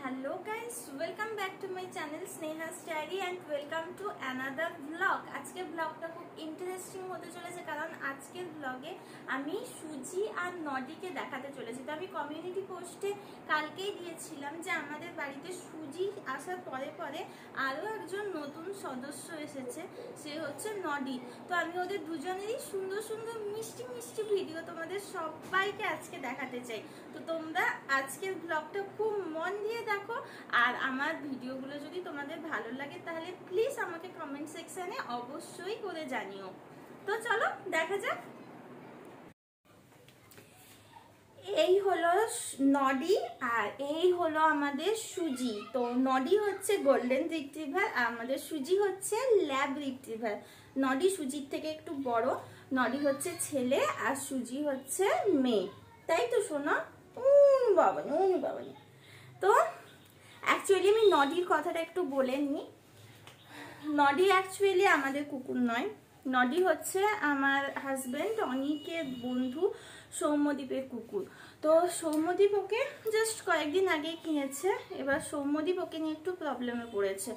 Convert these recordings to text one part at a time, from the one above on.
Hello guys, welcome back to my channel Sneha's Diary and welcome to another vlog. আজকে ব্লগটা খুব interesting হতে চলেছে কারণ আজকের ব্লগে আমি সুজি আর নডিকে দেখাতে চলেছি। তো আমি কমিউনিটি পোস্টে কালকেই দিয়েছিলাম যে আমাদের বাড়িতে সুজি আসার পরে পরে আরও একজন নতুন সদস্য এসেছে, সে হচ্ছে নডি। তো আমি ওদের দুজনেরই সুন্দর সুন্দর মিষ্টি মিষ্টি ভিডিও তোমাদের সবাইকে আজকে দেখাতে চাই। তো তোমরা আজকের ব্লগটা খুব মন দিয়ে দেখো, আর আমার ভিডিওগুলো যদি তোমাদের ভালো লাগে তাহলে প্লিজ আমাকে কমেন্ট সেকশনে অবশ্যই করে জানিও। তো চলো দেখা যাক। এই হলো নডি আর এই হলো আমাদের সুজি। তো নডি হচ্ছে গোল্ডেন রিট্রিভার আর আমাদের সুজি হচ্ছে ল্যাব রিট্রিভার। নডি সুজির থেকে একটু বড়, নডি হচ্ছে ছেলে আর সুজি হচ্ছে মেয়ে, তাই তো শোনো? বাবা বাবা। তো অ্যাকচুয়ালি আমি নডির কথাটা একটু বলে নিই। নডি অ্যাকচুয়ালি আমাদের কুকুর নয়, নডি হচ্ছে আমার হাজব্যান্ড অনিকের বন্ধু সৌম্যদীপের কুকুর। তো সৌম্যদীপ ওকে জাস্ট কয়েকদিন আগেই কিনেছে। এবার সৌম্যদীপ ওকে নিয়ে একটু প্রবলেমে পড়েছে।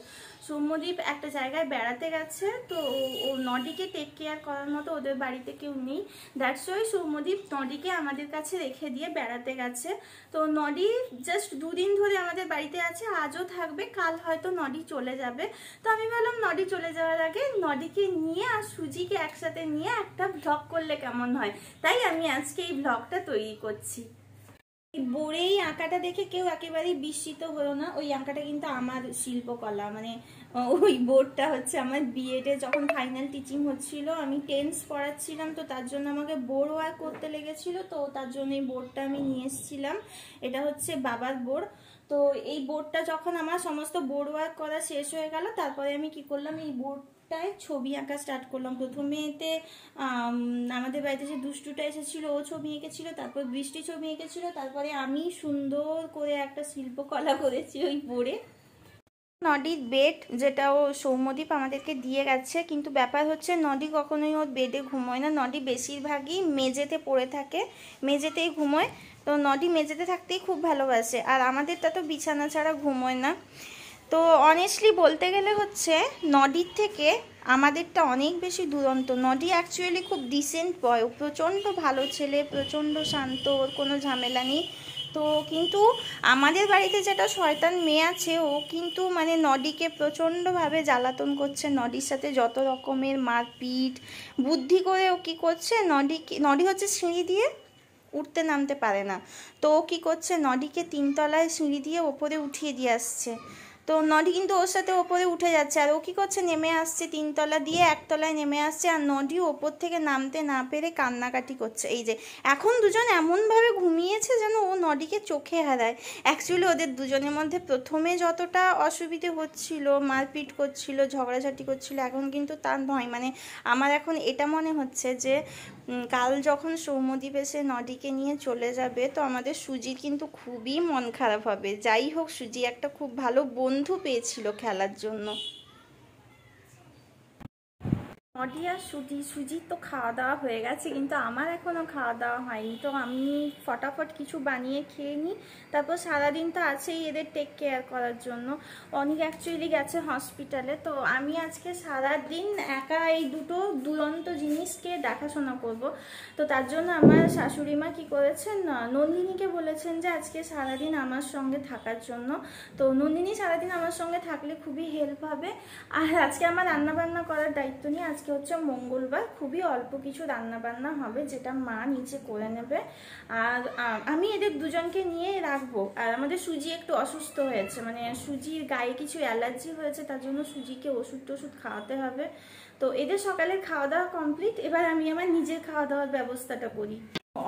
সৌম্যদীপ একটা জায়গায় বেড়াতে গেছে, তো ও নডিকে টেক কেয়ার করার মতো ওদের বাড়িতে কেউ নেই। দ্যাটস ওয়াই সৌম্যদীপ নডিকে আমাদের কাছে রেখে দিয়ে বেড়াতে গেছে। তো নডি জাস্ট দুদিন ধরে আমাদের বাড়িতে আছে, আজও থাকবে, কাল হয়তো নডি চলে যাবে। তো আমি ভাবলাম নডি চলে যাওয়ার আগে নডিকে নিয়ে আর সুজিকে একসাথে নিয়ে একটা ব্লগ করলে কেমন হয়, তাই আমি আজকে এই ব্লগটা তৈরি করছি। বোর্ডেই আঁকাটা দেখে কেউ একেবারেই বিস্মিত হলো না। ওই আঁকাটা কিন্তু আমার শিল্পকলা, মানে ওই বোর্ডটা হচ্ছে আমার বিএডে যখন ফাইনাল টিচিং হচ্ছিল, আমি টেন্স পড়াচ্ছিলাম, তো তার জন্য আমাকে বোর্ড ওয়ার্ক করতে লেগেছিল। তো তার জন্য এই বোর্ডটা আমি নিয়ে এসেছিলাম। এটা হচ্ছে বাবার বোর্ড। তো এই বোর্ডটা যখন আমার সমস্ত বোর্ড ওয়ার্ক করা শেষ হয়ে গেল, তারপরে আমি কি করলাম, এই বোর্ডটায় ছবি আঁকা স্টার্ট করলাম। প্রথমে এতে আমাদের বাড়িতে যে দুষ্টুটা এসেছিল ও ছবি এঁকেছিল, তারপর বৃষ্টি ছবি এঁকেছিল, তারপরে আমি সুন্দর করে একটা শিল্পকলা করেছি ওই বোর্ডে। নডির বেড, যেটা ও সৌম্যদীপ আমাদেরকে দিয়ে গেছে, কিন্তু ব্যাপার হচ্ছে নডি কখনোই ওর বেডে ঘুমোয় না। নডি বেশিরভাগই মেঝেতে পড়ে থাকে, মেঝেতেই ঘুমোয়। তো নডি মেঝেতে থাকতেই খুব ভালোবাসে, আর আমাদেরটা তো বিছানা ছাড়া ঘুমোয় না। তো অনেস্টলি বলতে গেলে হচ্ছে নডির থেকে আমাদেরটা অনেক বেশি দুরন্ত। নডি অ্যাকচুয়ালি খুব ডিসেন্ট বয়, ও প্রচণ্ড ভালো ছেলে, প্রচণ্ড শান্ত, ওর কোনো ঝামেলা নেই। তো কিন্তু আমাদের বাড়িতে যেটা শয়তান মেয়ে আছে, ও কিন্তু মানে নডিকে প্রচণ্ডভাবে জ্বালাতন করছে। নডির সাথে যত রকমের মারপিট বুদ্ধি করে ও কী করছে, নডি হচ্ছে সিঁড়ি দিয়ে উঠতে নামতে পারে না, তো ও কী করছে, নডিকে 3 তলায় সিঁড়ি দিয়ে ওপরে উঠিয়ে দিয়ে আসছে। তো নডি কিন্তু ওর সাথে ওপরে উঠে যাচ্ছে, আর ও কী করছে, নেমে আসছে 3 তলা দিয়ে 1 তলায় নেমে আসছে, আর নডি ওপর থেকে নামতে না পেরে কান্নাকাটি করছে। এই যে এখন দুজন এমনভাবে ঘুমিয়েছে যেন ও নডিকে চোখে হারায়। অ্যাকচুয়ালি ওদের দুজনের মধ্যে প্রথমে যতটা অসুবিধে হচ্ছিল, মারপিট করছিল, ঝগড়াঝাটি করছিল, এখন কিন্তু তার নয়। মানে আমার এখন এটা মনে হচ্ছে যে কাল যখন সৌম্যদীপ এসে নডিকে নিয়ে চলে যাবে, তো আমাদের সুজির কিন্তু খুবই মন খারাপ হবে। যাই হোক, সুজি একটা খুব ভালো বন্ধু পেয়েছিল খেলার জন্য। নডি আর সুজির তো খাওয়া দাওয়া হয়ে গেছে, কিন্তু আমার এখনও খাওয়া দাওয়া হয়নি। তো আমি ফটাফট কিছু বানিয়ে খেয়ে নিই, তারপর সারাদিন তো আছেই এদের টেক কেয়ার করার জন্য। অনেক অ্যাকচুয়ালি গেছে হসপিটালে, তো আমি আজকে সারাদিন একা এই দুটো দুরন্ত জিনিসকে দেখাশোনা করব। তো তার জন্য আমার শাশুড়ি মা কী করেছেন, নন্দিনীকে বলেছেন যে আজকে সারাদিন আমার সঙ্গে থাকার জন্য। তো নন্দিনী সারাদিন আমার সঙ্গে থাকলে খুবই হেল্প হবে। আর আজকে আমার রান্নাবান্না করার দায়িত্ব নিয়ে, আজকে হচ্ছে মঙ্গলবার, খুবই অল্প কিছু রান্নাবান্না হবে যেটা মা নিচে করে নেবে, আর আমি এদের দুজনকে নিয়ে রাখবো। আর আমাদের সুজি একটু অসুস্থ হয়েছে, মানে সুজির গায়ে কিছু অ্যালার্জি হয়েছে, তার জন্য সুজিকে ওষুধ খাওয়াতে হবে। তো এদের সকালের খাওয়া দাওয়া কমপ্লিট, এবার আমি আমার নিজের খাওয়া দাওয়ার ব্যবস্থাটা করি।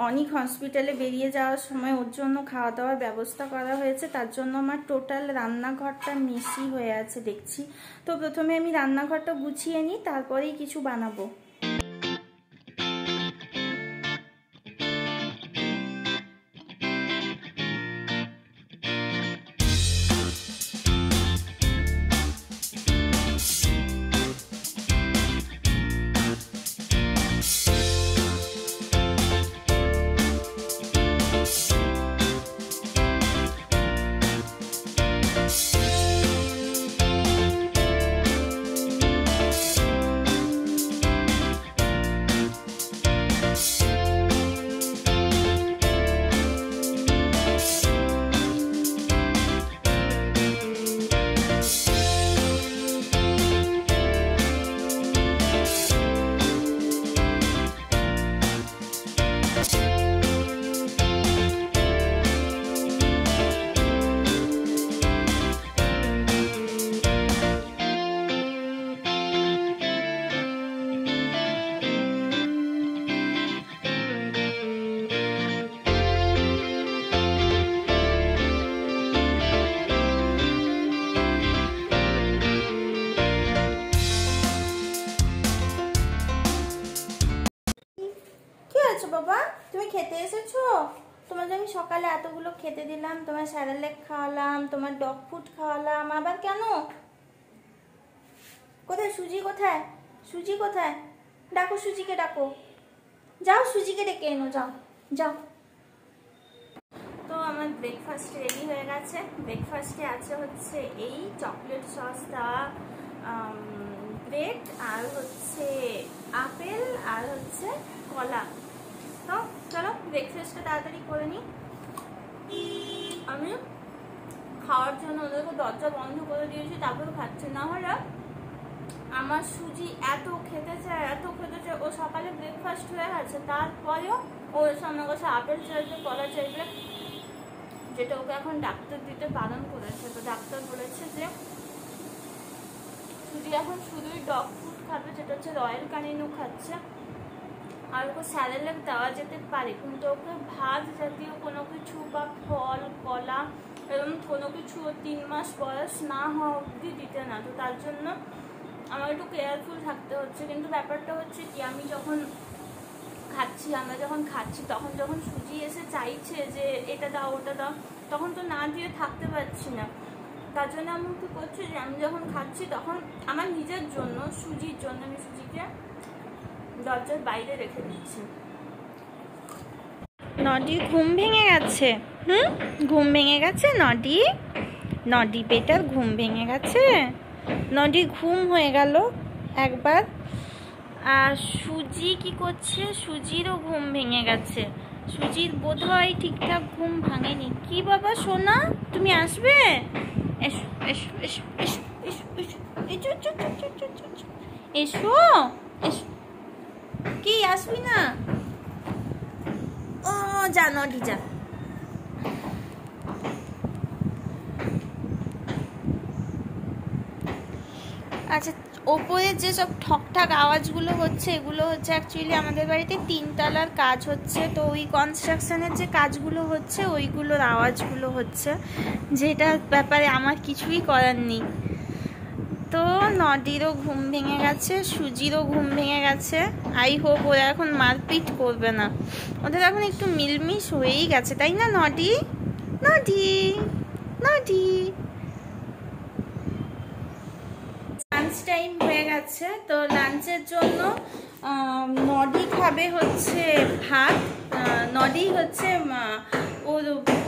অনেক হসপিটালে বেরিয়ে যাওয়ার সময় ওর জন্য খাওয়া দাওয়ার ব্যবস্থা করা হয়েছে, তার জন্য আমার টোটাল রান্নাঘরটা মেসি হয়ে আছে দেখছি। তো প্রথমে আমি রান্নাঘরটা গুছিয়ে নিই, তারপরেই কিছু বানাবো। স্যারেলেক খাওয়ালাম, তোমার ডগ ফুড খাওয়ালাম, আবার কেন? কোথায় সুজি? কোথায় সুজি? কোথায়? ডাকো সুজিকে, ডাকো, যাও সুজিকে ডেকে এনো, যাও যাও। তো আমার ব্রেকফাস্ট রেডি হয়ে গেছে। ব্রেকফাস্টে আছে হচ্ছে এই চকলেট সস দেওয়া ব্রেড, আর হচ্ছে আপেল, আর হচ্ছে কলা। তো চলো ব্রেকফাস্টটা তাড়াতাড়ি করে নিই। আমি খাওয়ার জন্য ওদেরকে দরজা বন্ধ করে দিয়েছি, তারপরে খাচ্ছে। না হলে আমার সুজি এত খেতে চায়, এত খেতে চায়। ও সকালে ব্রেকফাস্ট হয়ে গেছে, তারপরেও ও এসে আমার কাছে আপেল চাইবে, কলা চাইবে, যেটা ওকে এখন ডাক্তার দিতে বারণ করেছে। তো ডাক্তার বলেছে যে সুজি এখন শুধুই ডগ ফুড খাবে, যেটা হচ্ছে রয়্যাল কানিনও খাচ্ছে, আর ওকে স্যারেলেক দেওয়া যেতে পারে, কিন্তু ওকে ভাত জাতীয় কোনো কিছু বা ফল, কলা এরকম কোনো কিছু 3 মাস বয়স না হওয়া অবধি দিতে না। তো তার জন্য আমার একটু কেয়ারফুল থাকতে হচ্ছে। কিন্তু ব্যাপারটা হচ্ছে কি, আমি যখন খাচ্ছি, আমরা যখন খাচ্ছি, তখন যখন সুজি এসে চাইছে যে এটা দাও ওটা দাও, তখন তো না দিয়ে থাকতে পারছি না। তার জন্য আমি কি করছি, যে আমি যখন খাচ্ছি তখন আমার নিজের জন্য, সুজির জন্য আমি সুজিকে দরজার বাইরে রেখে দিচ্ছি। নডি ঘুম ভেঙে গেছে। ঘুম ভেঙে গেছে নডি? নডি বেটার ঘুম ভেঙে গেছে। নডি ঘুম হয়ে গেল একবার। আর সুজি কি করছে? সুজিরও ঘুম ভেঙে গেছে। সুজির বোধহয় ঠিকঠাক ঘুম ভাঙেনি। কি বাবা সোনা, তুমি আসবে? এসো এসো এসো এসো এসো এসো এসো এসো এসো। কি আসবি না? ও যা নডি যা। আচ্ছা, ওপরে যে সব ঠকঠাক আওয়াজগুলো হচ্ছে, এগুলো হচ্ছে অ্যাকচুয়ালি আমাদের বাড়িতে 3 তলার কাজ হচ্ছে। তো ওই কনস্ট্রাকশনের যে কাজগুলো হচ্ছে ওইগুলোর আওয়াজগুলো হচ্ছে, যেটার ব্যাপারে আমার কিছুই করার নেই। তো নডিরও ঘুম ভেঙে গেছে, সুজিরও ঘুম ভেঙে গেছে। আই হোপ ওরা এখন মারপিট করবে না, ওদের এখন একটু মিলমিশ হয়েই গেছে, তাই না নডি? নডি নডি। লাঞ্চ টাইম হয়ে গেছে। তো লাঞ্চের জন্য নডি খাবে হচ্ছে ভাত। নডি হচ্ছে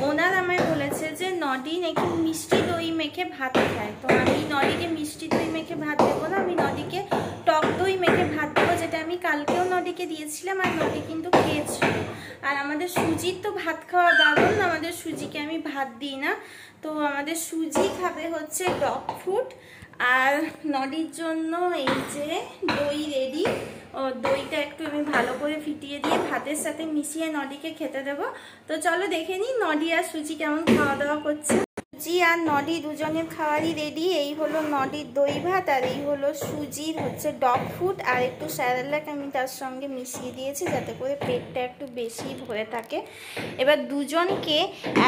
ওনার আমায় বলেছে যে নডি নাকি মিষ্টি দই মেখে ভাত খায়। তো আমি নডিকে মিষ্টি দই মেখে ভাত দেবো না, আমি নডিকে টক দই মেখে ভাত দেবো, যেটা আমি কালকেও নডিকে দিয়েছিলাম, আর নডি কিন্তু খেয়েছিল। আর আমাদের সুজির তো ভাত খাওয়া বারণ, আমাদের সুজিকে আমি ভাত দিই না। তো আমাদের সুজি খাবে হচ্ছে ডগ ফুড। আর নডির জন্য এই যে দই রেডি। দইটা একটু আমি ভালো করে ফিটিয়ে দিয়ে ভাতের সাথে মিশিয়ে নডিকে খেতে দেবো। তো চলো দেখে নিই নডি আর সুজি কেমন খাওয়া দাওয়া করছে। সুজি আর নডি দুজনের খাওয়ারই রেডি। এই হলো নডির দই ভাত, আর এই হলো সুজির হচ্ছে ডগ ফুড, আর একটু স্যারেলেক আমি তার সঙ্গে মিশিয়ে দিয়েছি, যাতে করে পেটটা একটু বেশি ভরে থাকে। এবার দুজনকে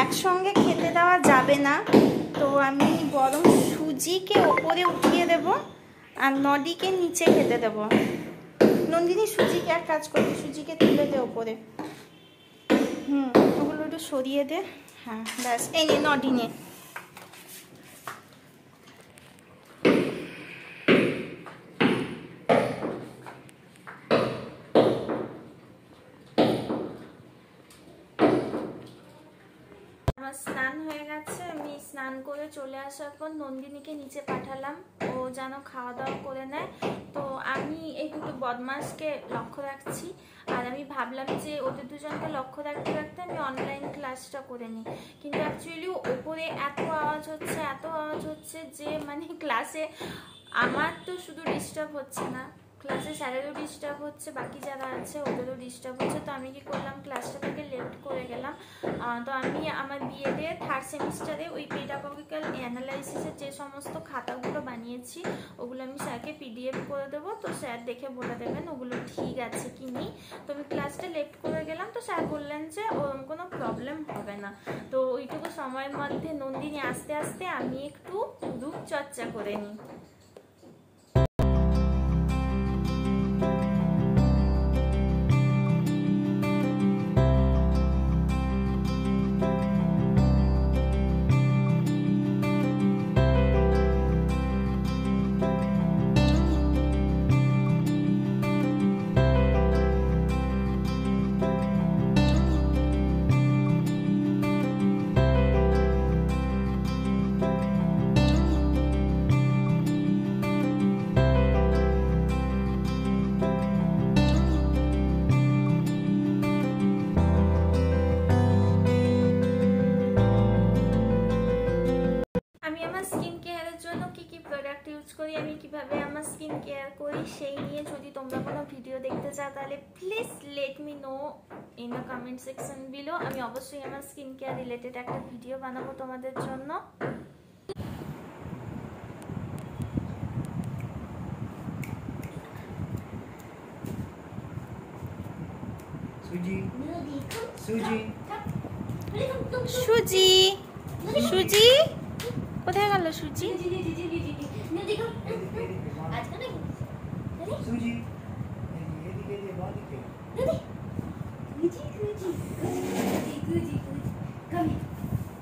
একসঙ্গে খেতে দেওয়া যাবে না, তো আমি বরং সুজিকে ওপরে উঠিয়ে দেব আর নডিকে নিচে খেতে দেব। নন্দিনী সুজিকে এক কাজ করবি, সুজিকে তুলে দে ওপরে। ওগুলো একটু সরিয়ে দে। হ্যাঁ ব্যাস, এই নে নডি নে। স্নান হয়ে গেছে, আমি স্নান করে চলে আসার পর নন্দিনীকে নিচে পাঠালাম, ও যেন খাওয়া দাওয়া করে নেয়। তো আমি এই দুটো বদমাসকে লক্ষ্য রাখছি, আর আমি ভাবলাম যে ওদের দুজনকে লক্ষ্য রাখতে রাখতে আমি অনলাইন ক্লাসটা করে নিই। কিন্তু অ্যাকচুয়ালি ওপরে এত আওয়াজ হচ্ছে যে মানে ক্লাসে আমার তো শুধু ডিস্টার্ব হচ্ছে না, ক্লাসে স্যারেরও ডিস্টার্ব হচ্ছে, বাকি যারা আছে ওদেরও ডিস্টার্ব হচ্ছে। তো আমি কি করলাম, ক্লাসটা থেকে লেফট করে গেলাম। তো আমি আমার বিএডে 3rd সেমিস্টারে ওই পেডাগজিক্যাল অ্যানালাইসিসের যে সমস্ত খাতাগুলো বানিয়েছি ওগুলো আমি স্যারকে পিডিএফ করে দেবো। তো স্যার দেখে বলে দেবেন ওগুলো ঠিক আছে কি নেই। তো আমি ক্লাসটা লেফট করে গেলাম, তো স্যার বললেন যে ওরকম কোনো প্রবলেম হবে না। তো ওইটুকু সময়ের মধ্যে নন্দিনী আস্তে আস্তে আমি একটু রূপচর্চা করে নিই। প্রোডাক্ট ইউজ করি, আমি কিভাবে আমার স্কিন কেয়ার করি সেই নিয়ে যদি তোমরা কোনো ভিডিও দেখতে চাও তাহলে please let me no in the comment section below. আমি অবশ্যই আমার স্কিন কেয়ার রিলেটেড একটা ভিডিও বানাবো তোমাদের জন্য। সুজি সুজি কোথায় গেল সুজি?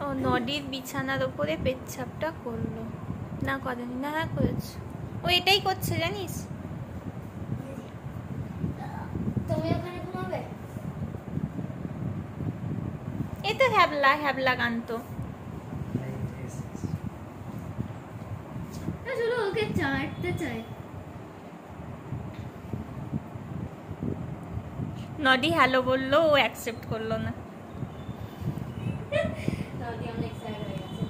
ও নদীর বিছানার উপরে পেচ্ছাপটা করলো, না করেনি? না হ্যাঁ করেছে, ও এটাই করছে জানিস। এ তো হ্যাবলা হ্যাবলা গান তো। ওকে চাটতে চাই। নডি হ্যালো বললো, ও অ্যাকসেপ্ট করলো না। নদী অনেক এক্সাইটেড হয়ে গেছে।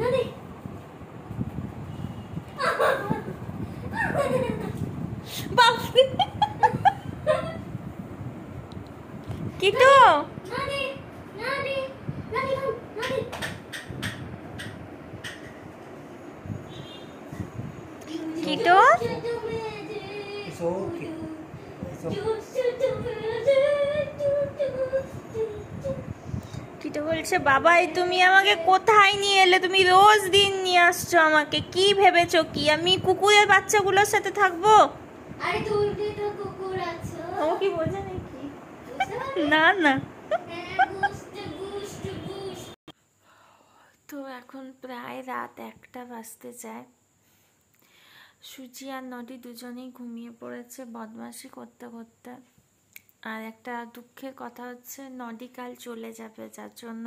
নদী বাপরে কিটো কিটো কিটো বলছে বাবাই তুমি আমাকে কোথায় নিয়ে এলে? তুমি রোজ দিন নিয়ে আসছো আমাকে, কি ভেবেছো কি আমি কুকুরের বাচ্চাগুলোর সাথে থাকবো? আরে তুই তো কুকুর আছো। ও কি বোঝে নাকি? না না। তো এখন প্রায় রাত 1টা বাজতে যায়। সুজি আর নদী দুজনেই ঘুমিয়ে পড়েছে বদমাশি করতে করতে। আর একটা দুঃখের কথা হচ্ছে নদী কাল চলে যাবে, যার জন্য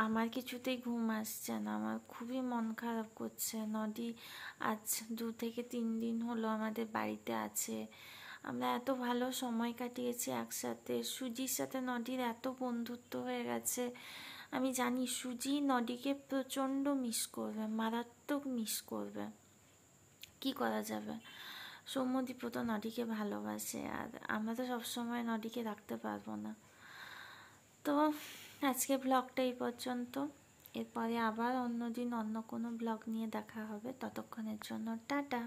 আমার কিছুতেই ঘুম আসছে না, আমার খুবই মন খারাপ করছে। নদী আজ 2 থেকে 3 দিন হলো আমাদের বাড়িতে আছে, আমরা এত ভালো সময় কাটিয়েছি একসাথে। সুজির সাথে নদীর এত বন্ধুত্ব হয়ে গেছে, আমি জানি সুজি নদীকে প্রচণ্ড মিস করবে, মারাত্মক মিস করবে। কি করা যাবে, সৌম্যদীপও তো নদীকে ভালোবাসে, আর আমরা তো সবসময় নদীকে রাখতে পারবো না। তো আজকে ব্লগটা এই পর্যন্ত, এরপরে আবার অন্যদিন অন্য কোনো ব্লগ নিয়ে দেখা হবে। ততক্ষণের জন্য টাটা।